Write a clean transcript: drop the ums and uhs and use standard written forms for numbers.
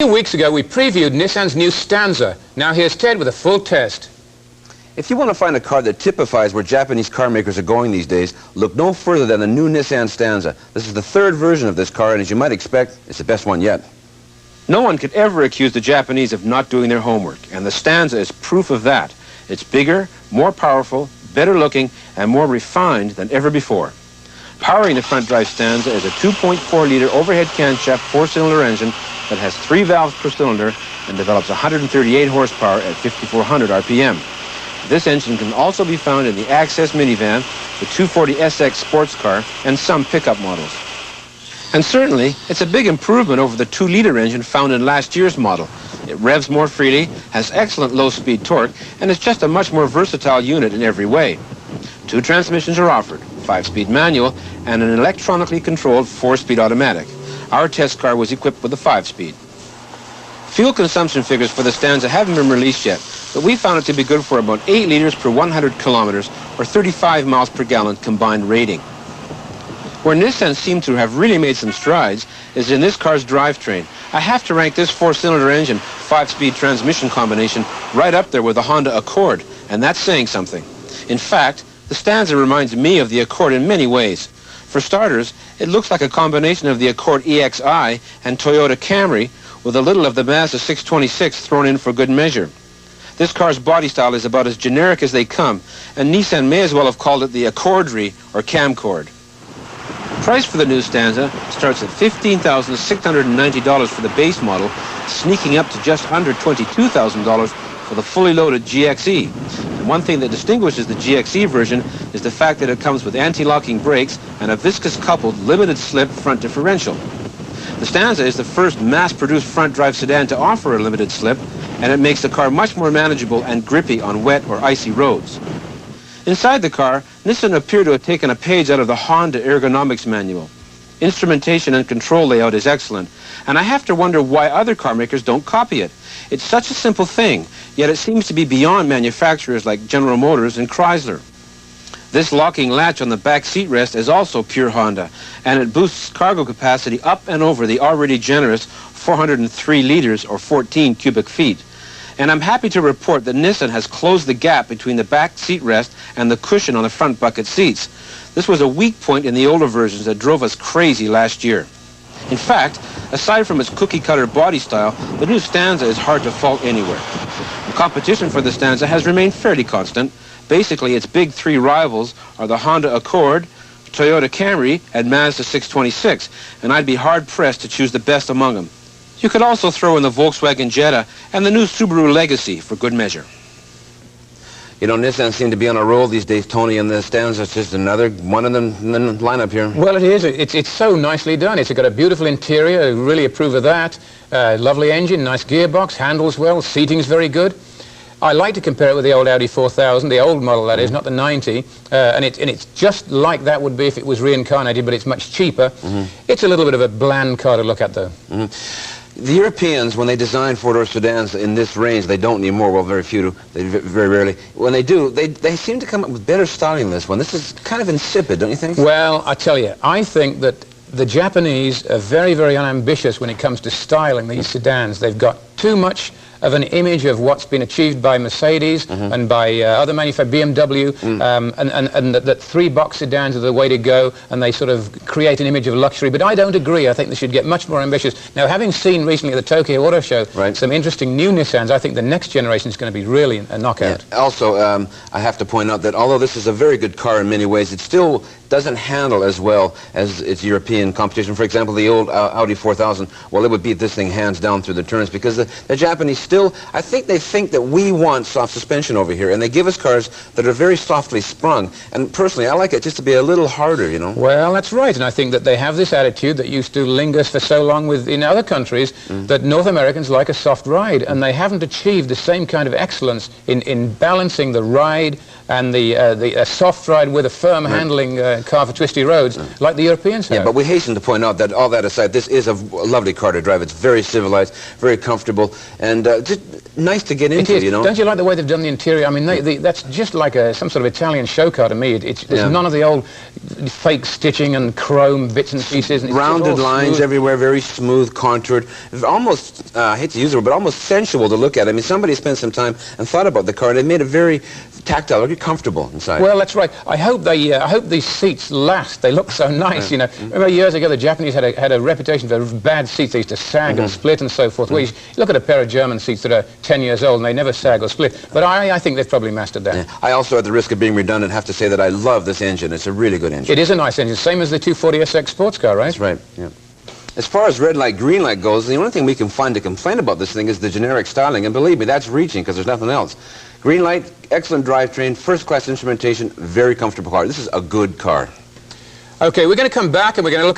A few weeks ago we previewed Nissan's new Stanza. Now here's Ted with a full test. If you want to find a car that typifies where Japanese car makers are going these days, look no further than the new Nissan Stanza. This is the third version of this car, and as you might expect, it's the best one yet. No one could ever accuse the Japanese of not doing their homework, and the Stanza is proof of that. It's bigger, more powerful, better looking, and more refined than ever before. Powering the front drive Stanza is a 2.4-liter overhead camshaft four-cylinder engine that has 3 valves per cylinder and develops 138 horsepower at 5,400 RPM. This engine can also be found in the Access minivan, the 240SX sports car, and some pickup models. And certainly, it's a big improvement over the 2-liter engine found in last year's model. It revs more freely, has excellent low-speed torque, and is just a much more versatile unit in every way. 2 transmissions are offered, 5-speed manual and an electronically controlled 4-speed automatic. Our test car was equipped with a 5-speed. Fuel consumption figures for the Stanza haven't been released yet, but we found it to be good for about 8 liters per 100 kilometers or 35 miles per gallon combined rating. Where Nissan seemed to have really made some strides is in this car's drivetrain. I have to rank this 4-cylinder engine, 5-speed transmission combination right up there with the Honda Accord, and that's saying something. In fact, the Stanza reminds me of the Accord in many ways. For starters, it looks like a combination of the Accord EXI and Toyota Camry with a little of the Mazda 626 thrown in for good measure. This car's body style is about as generic as they come, and Nissan may as well have called it the Accordry or Camcord. Price for the new Stanza starts at $15,690 for the base model, sneaking up to just under $22,000 for the fully loaded GXE. And one thing that distinguishes the GXE version is the fact that it comes with anti-locking brakes and a viscous-coupled limited-slip front differential. The Stanza is the first mass-produced front-drive sedan to offer a limited slip, and it makes the car much more manageable and grippy on wet or icy roads. Inside the car, Nissan appeared to have taken a page out of the Honda ergonomics manual. Instrumentation and control layout is excellent, and I have to wonder why other car makers don't copy it. It's such a simple thing, yet it seems to be beyond manufacturers like General Motors and Chrysler. This locking latch on the back seat rest is also pure Honda, and it boosts cargo capacity up and over the already generous 403 liters or 14 cubic feet. And I'm happy to report that Nissan has closed the gap between the back seat rest and the cushion on the front bucket seats. This was a weak point in the older versions that drove us crazy last year. In fact, aside from its cookie-cutter body style, the new Stanza is hard to fault anywhere. The competition for the Stanza has remained fairly constant. Basically, its big 3 rivals are the Honda Accord, Toyota Camry, and Mazda 626, and I'd be hard-pressed to choose the best among them. You could also throw in the Volkswagen Jetta and the new Subaru Legacy for good measure. You know, Nissan seem to be on a roll these days, Tony, and the Stanza is just another one in the lineup here. Well, it is. It's so nicely done. It's got a beautiful interior. I really approve of that. Lovely engine, nice gearbox, handles well, seating's very good. I like to compare it with the old Audi 4000, the old model that is, not the 90, and it's just like that would be if it was reincarnated, but it's much cheaper. It's a little bit of a bland car to look at, though. The Europeans, when they design four-door sedans in this range, they don't anymore, well, very few do, very rarely. When they do, they seem to come up with better styling than this one. This is kind of insipid, don't you think? Well, I tell you, I think that the Japanese are very, very unambitious when it comes to styling these sedans. They've got too much of an image of what's been achieved by Mercedes and by other manufacturers, BMW, and that 3-box sedans are the way to go, and they sort of create an image of luxury. But I don't agree. I think they should get much more ambitious. Now, having seen recently at the Tokyo Auto Show some interesting new Nissans, I think the next generation is going to be really a knockout. Yeah. Also, I have to point out that although this is a very good car in many ways, it still doesn't handle as well as its European competition. For example, the old Audi 4000, well, it would beat this thing hands down through the turns, because the Japanese still, I think they think that we want soft suspension over here, and they give us cars that are very softly sprung. And personally, I like it just to be a little harder, you know. Well, that's right, and I think that they have this attitude that used to linger for so long in other countries, that North Americans like a soft ride, and they haven't achieved the same kind of excellence in balancing the ride, and the soft ride with a firm handling car for twisty roads, like the Europeans have. Yeah, but we hasten to point out that all that aside, this is a lovely car to drive. It's very civilized, very comfortable, and just nice to get into, you know. Don't you like the way they've done the interior? I mean, that's just like some sort of Italian show car to me. There's none of the old fake stitching and chrome bits and pieces. And rounded lines smooth everywhere, very smooth, contoured. Almost, I hate to use the word, but almost sensual to look at. I mean, somebody spent some time and thought about the car, and it made it very tactile, very comfortable inside. Well, that's right. I hope these seats last. They look so nice, you know. Remember years ago, the Japanese had a reputation for bad seats. They used to sag and split and so forth. Well, you look at a pair of German seats that are 10 years old, and they never sag or split. But I think they've probably mastered that. Yeah. I also, at the risk of being redundant, have to say that I love this engine. It's a really good engine. It is a nice engine, same as the 240SX sports car, right? That's right, yeah. As far as red light, green light goes, the only thing we can find to complain about this thing is the generic styling, and believe me, that's reaching because there's nothing else. Green light, excellent drivetrain, first-class instrumentation, very comfortable car. This is a good car. Okay, we're going to come back and we're going to look